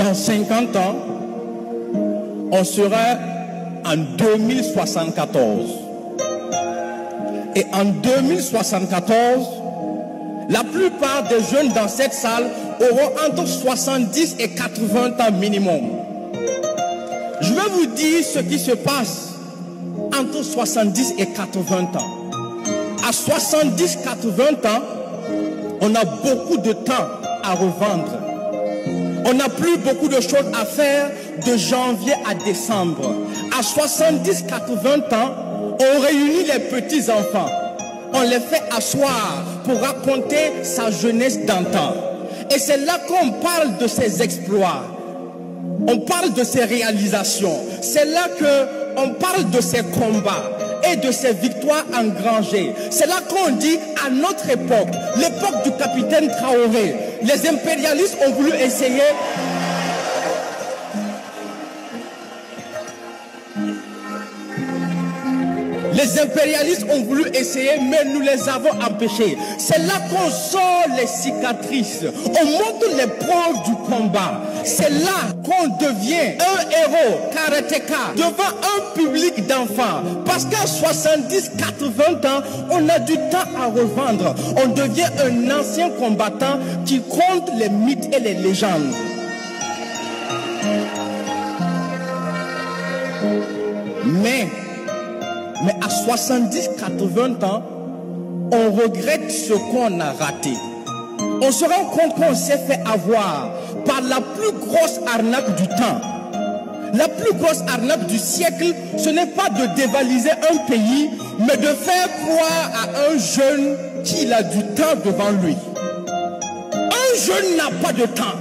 dans 50 ans, on sera en 2074. Et en 2074, la plupart des jeunes dans cette salle auront entre 70 et 80 ans minimum. Je vais vous dire ce qui se passe entre 70 et 80 ans. À 70-80 ans, on a beaucoup de temps à revendre. On n'a plus beaucoup de choses à faire de janvier à décembre. À 70-80 ans, on réunit les petits-enfants. On les fait asseoir pour raconter sa jeunesse d'antan. Et c'est là qu'on parle de ses exploits. On parle de ses réalisations. C'est là qu'on parle de ses combats et de ses victoires engrangées. C'est là qu'on dit à notre époque, l'époque du capitaine Traoré, les impérialistes ont voulu essayer mais nous les avons empêchés. C'est là qu'on sort les cicatrices. On montre les preuves du combat. C'est là qu'on devient un héros karatéka devant un public d'enfants. Parce qu'à 70-80 ans, on a du temps à revendre. On devient un ancien combattant qui compte les mythes et les légendes. Mais à 70-80 ans, on regrette ce qu'on a raté. On se rend compte qu'on s'est fait avoir par la plus grosse arnaque du temps. La plus grosse arnaque du siècle, ce n'est pas de dévaliser un pays, mais de faire croire à un jeune qu'il a du temps devant lui. Un jeune n'a pas de temps.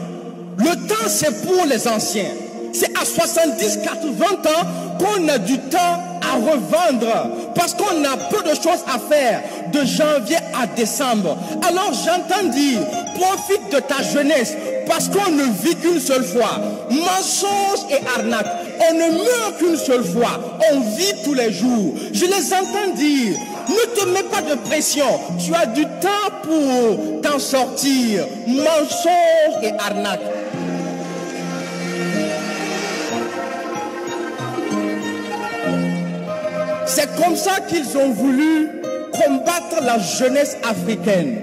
Le temps, c'est pour les anciens. C'est à 70-80 ans qu'on a du temps à revendre parce qu'on a peu de choses à faire de janvier à décembre. Alors j'entends dire, profite de ta jeunesse parce qu'on ne vit qu'une seule fois. Mensonge et arnaque, on ne meurt qu'une seule fois, on vit tous les jours. Je les entends dire, ne te mets pas de pression, tu as du temps pour t'en sortir. Mensonge et arnaque. C'est comme ça qu'ils ont voulu combattre la jeunesse africaine.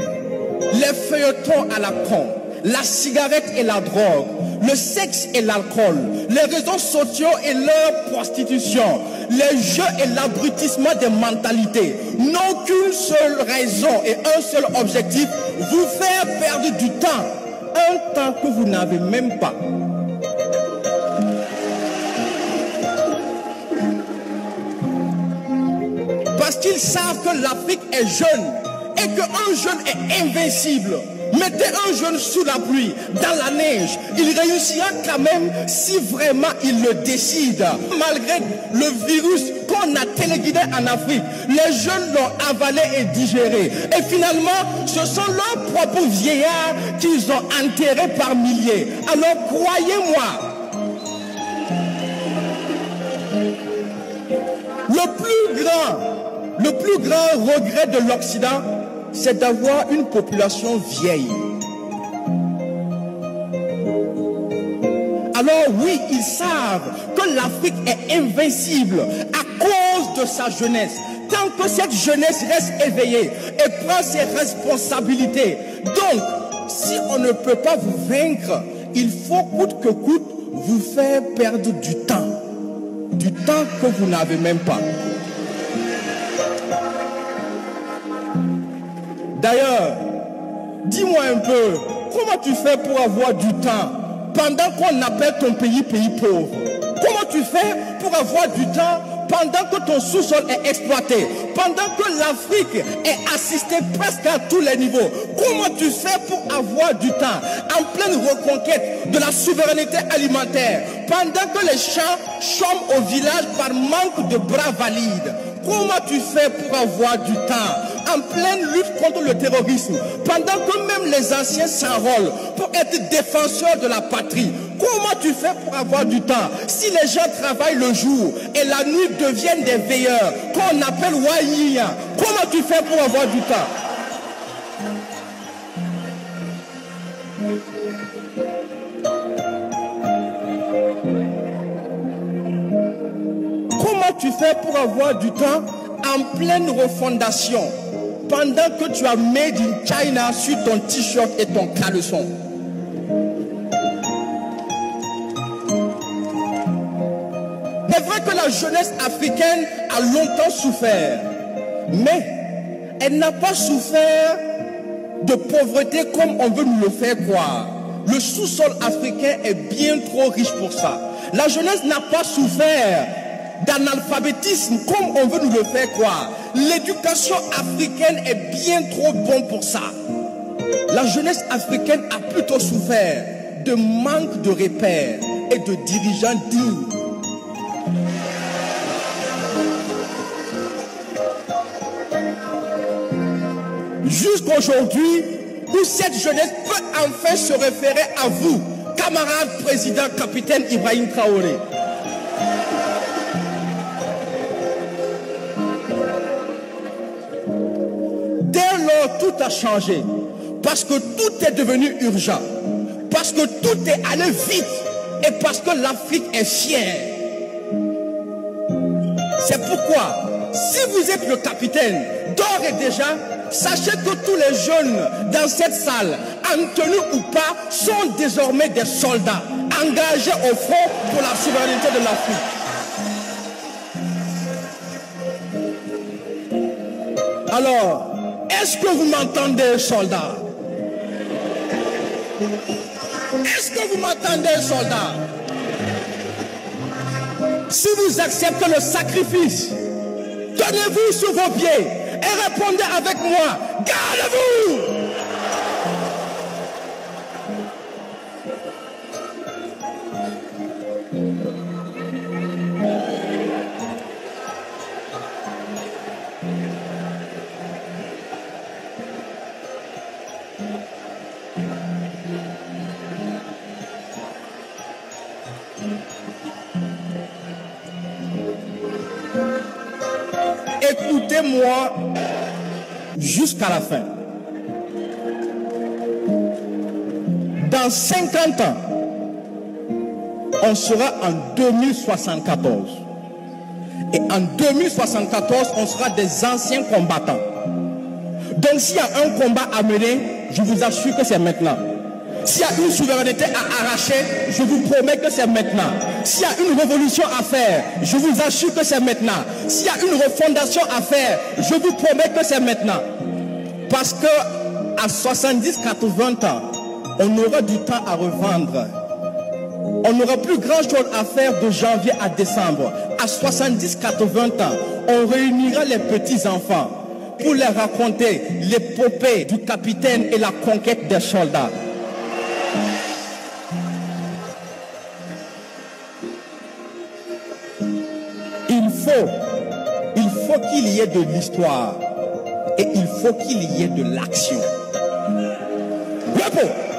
Les feuilletons à la con, la cigarette et la drogue, le sexe et l'alcool, les réseaux sociaux et leur prostitution, les jeux et l'abrutissement des mentalités n'ont qu'une seule raison et un seul objectif, vous faire perdre du temps, un temps que vous n'avez même pas. Parce qu'ils savent que l'Afrique est jeune et qu'un jeune est invincible. Mettez un jeune sous la pluie, dans la neige, il réussira quand même si vraiment il le décide. Malgré le virus qu'on a téléguidé en Afrique, les jeunes l'ont avalé et digéré. Et finalement, ce sont leurs propres vieillards qu'ils ont enterrés par milliers. Alors croyez-moi, le plus grand regret de l'Occident, c'est d'avoir une population vieille. Alors oui, ils savent que l'Afrique est invincible à cause de sa jeunesse. Tant que cette jeunesse reste éveillée et prend ses responsabilités. Donc, si on ne peut pas vous vaincre, il faut coûte que coûte vous faire perdre du temps. Du temps que vous n'avez même pas. D'ailleurs, dis-moi un peu, comment tu fais pour avoir du temps pendant qu'on appelle ton pays pauvre? Comment tu fais pour avoir du temps pendant que ton sous-sol est exploité? Pendant que l'Afrique est assistée presque à tous les niveaux? Comment tu fais pour avoir du temps en pleine reconquête de la souveraineté alimentaire? Pendant que les champs chôment au village par manque de bras valides? Comment tu fais pour avoir du temps en pleine lutte contre le terrorisme, pendant que même les anciens s'enrôlent pour être défenseurs de la patrie? Comment tu fais pour avoir du temps si les gens travaillent le jour et la nuit deviennent des veilleurs qu'on appelle Waïya? Comment tu fais pour avoir du temps? tu fais pour avoir du temps en pleine refondation pendant que tu as Made in China sur ton t-shirt et ton caleçon? C'est vrai que la jeunesse africaine a longtemps souffert, mais elle n'a pas souffert de pauvreté comme on veut nous le faire croire. Le sous-sol africain est bien trop riche pour ça. La jeunesse n'a pas souffert d'analphabétisme comme on veut nous le faire croire. L'éducation africaine est bien trop bonne pour ça. La jeunesse africaine a plutôt souffert de manque de repères et de dirigeants dignes. Jusqu'aujourd'hui, où cette jeunesse peut enfin se référer à vous, camarade président capitaine Ibrahim Traoré. Dès lors, tout a changé, parce que tout est devenu urgent, parce que tout est allé vite, et parce que l'Afrique est fière. C'est pourquoi, si vous êtes le capitaine, d'ores et déjà, sachez que tous les jeunes dans cette salle, en tenue ou pas, sont désormais des soldats engagés au front pour la souveraineté de l'Afrique. Alors, est-ce que vous m'entendez, soldats? Est-ce que vous m'entendez, soldats? Si vous acceptez le sacrifice, tenez-vous sur vos pieds et répondez avec moi, gardez-vous! Écoutez-moi jusqu'à la fin. Dans 50 ans, on sera en 2074. Et en 2074, on sera des anciens combattants. Donc s'il y a un combat à mener, je vous assure que c'est maintenant. S'il y a une souveraineté à arracher, je vous promets que c'est maintenant. S'il y a une révolution à faire, je vous assure que c'est maintenant. S'il y a une refondation à faire, je vous promets que c'est maintenant. Parce que à 70-80 ans, on aura du temps à revendre. On n'aura plus grand chose à faire de janvier à décembre. À 70-80 ans, on réunira les petits-enfants pour leur raconter l'épopée du capitaine et la conquête des soldats. Il faut qu'il y ait de l'histoire et il faut qu'il y ait de l'action. Repos.